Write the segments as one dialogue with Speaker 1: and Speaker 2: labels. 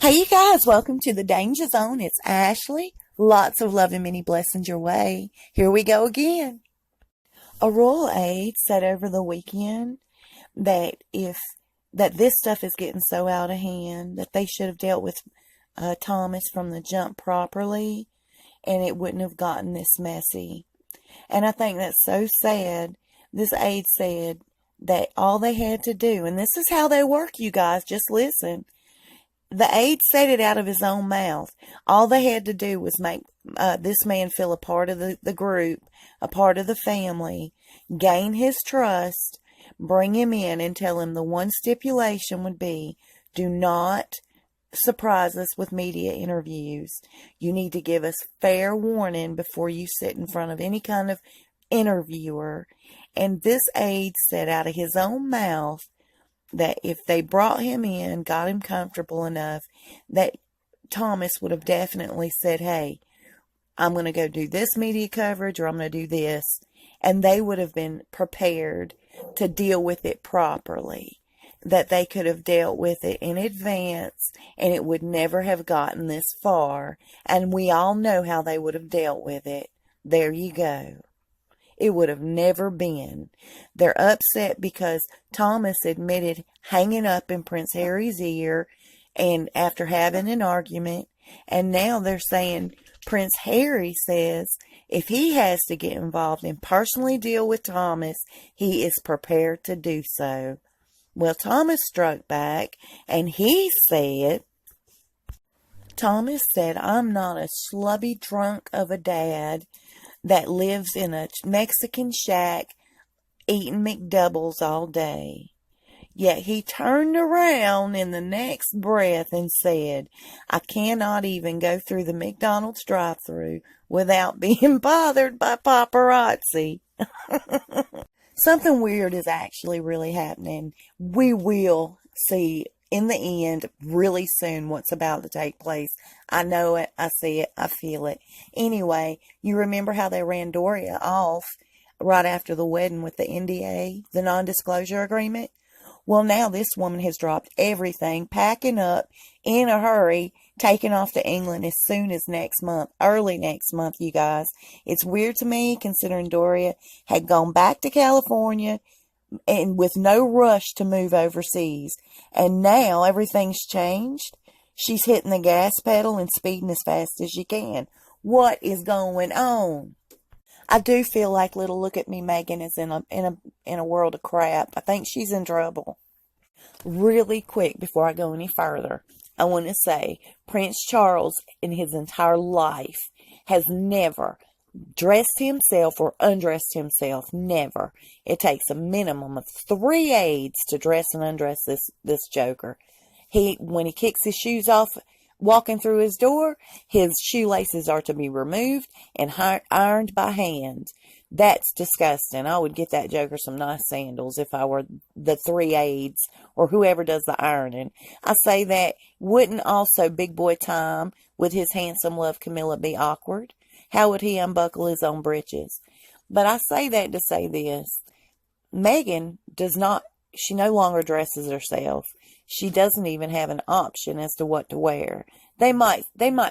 Speaker 1: Hey, you guys, welcome to the Danger Zone. It's Ashley. Lots of love and many blessings your way. Here we go again. A royal aide said over the weekend that this stuff is getting so out of hand that they should have dealt with Thomas from the jump properly, and it wouldn't have gotten this messy. And I think that's so sad. This aide said that all they had to do, and this is how they work, you guys, just listen. The aide said it out of his own mouth. All they had to do was make this man feel a part of the group, a part of the family, gain his trust, bring him in and tell him the one stipulation would be, do not surprise us with media interviews. You need to give us fair warning before you sit in front of any kind of interviewer. And this aide said out of his own mouth that if they brought him in, got him comfortable enough, that Thomas would have definitely said, hey, I'm going to go do this media coverage or I'm going to do this. And they would have been prepared to deal with it properly, that they could have dealt with it in advance and it would never have gotten this far. And we all know how they would have dealt with it. There you go. It would have never been. They're upset because Thomas admitted hanging up in Prince Harry's ear and after having an argument. And now they're saying Prince Harry says if he has to get involved and personally deal with Thomas, he is prepared to do so. Well, Thomas struck back and Thomas said, I'm not a slubby drunk of a dad that lives in a Mexican shack eating McDoubles all day. Yet he turned around in the next breath and said, I cannot even go through the McDonald's drive-thru without being bothered by paparazzi. Something weird is actually really happening. We will see in the end really soon what's about to take place. I know it, I see it, I feel it. Anyway, you remember how they ran Doria off right after the wedding with the NDA, the non-disclosure agreement? Well, now this woman has dropped everything, packing up in a hurry, taking off to England as soon as next month, early next month, you guys. It's weird to me considering Doria had gone back to California and with no rush to move overseas. And now everything's changed. She's hitting the gas pedal and speeding as fast as she can. What is going on? I do feel like little look at me Meghan is in a world of crap. I think she's in trouble. Really quick before I go any further, I want to say Prince Charles in his entire life has never dressed himself or undressed himself. Never. It takes a minimum of 3 aides to dress and undress this joker. When he kicks his shoes off walking through his door, his shoelaces are to be removed and ironed by hand. That's disgusting. I would get that joker some nice sandals if I were the 3 aides or whoever does the ironing. I say that, wouldn't also Big Boy Time with his handsome love Camilla be awkward? How would he unbuckle his own breeches? But I say that to say this. Meghan she no longer dresses herself. She doesn't even have an option as to what to wear. They might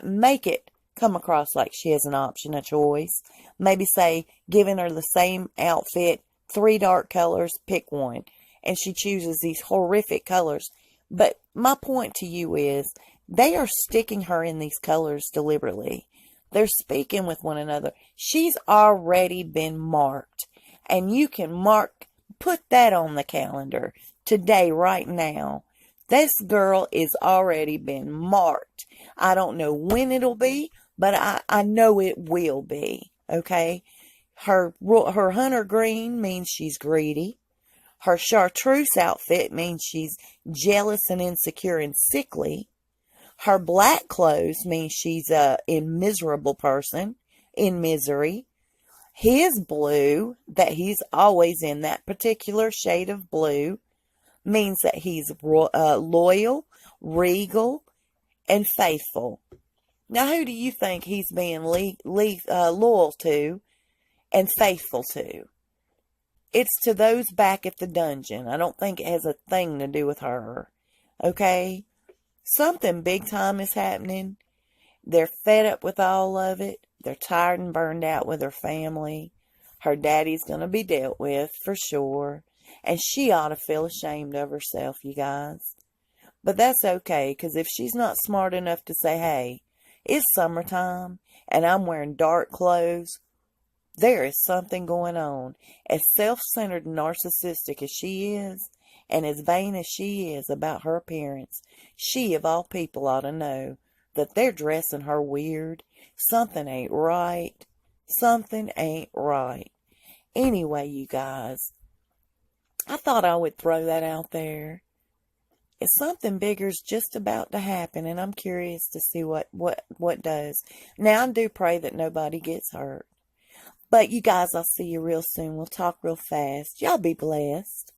Speaker 1: make it come across like she has an option, a choice. Maybe say, giving her the same outfit, 3 dark colors, pick one. And she chooses these horrific colors. But my point to you is, they are sticking her in these colors deliberately. They're speaking with one another. She's already been marked. And you can put that on the calendar today, right now. This girl is already been marked. I don't know when it'll be, but I know it will be. Okay? Her hunter green means she's greedy. Her chartreuse outfit means she's jealous and insecure and sickly. Her black clothes means she's a miserable person, in misery. His blue, that he's always in that particular shade of blue, means that he's loyal, regal, and faithful. Now, who do you think he's being loyal to and faithful to? It's to those back at the dungeon. I don't think it has a thing to do with her. Okay? Something big time is happening. They're fed up with all of it. They're tired and burned out with her family. Her daddy's going to be dealt with for sure. And she ought to feel ashamed of herself, you guys. But that's okay, because if she's not smart enough to say, hey, it's summertime and I'm wearing dark clothes, there is something going on. As self-centered and narcissistic as she is, and as vain as she is about her appearance, she, of all people, ought to know that they're dressing her weird. Something ain't right. Something ain't right. Anyway, you guys, I thought I would throw that out there. If something bigger's just about to happen, and I'm curious to see what does. Now, I do pray that nobody gets hurt. But you guys, I'll see you real soon. We'll talk real fast. Y'all be blessed.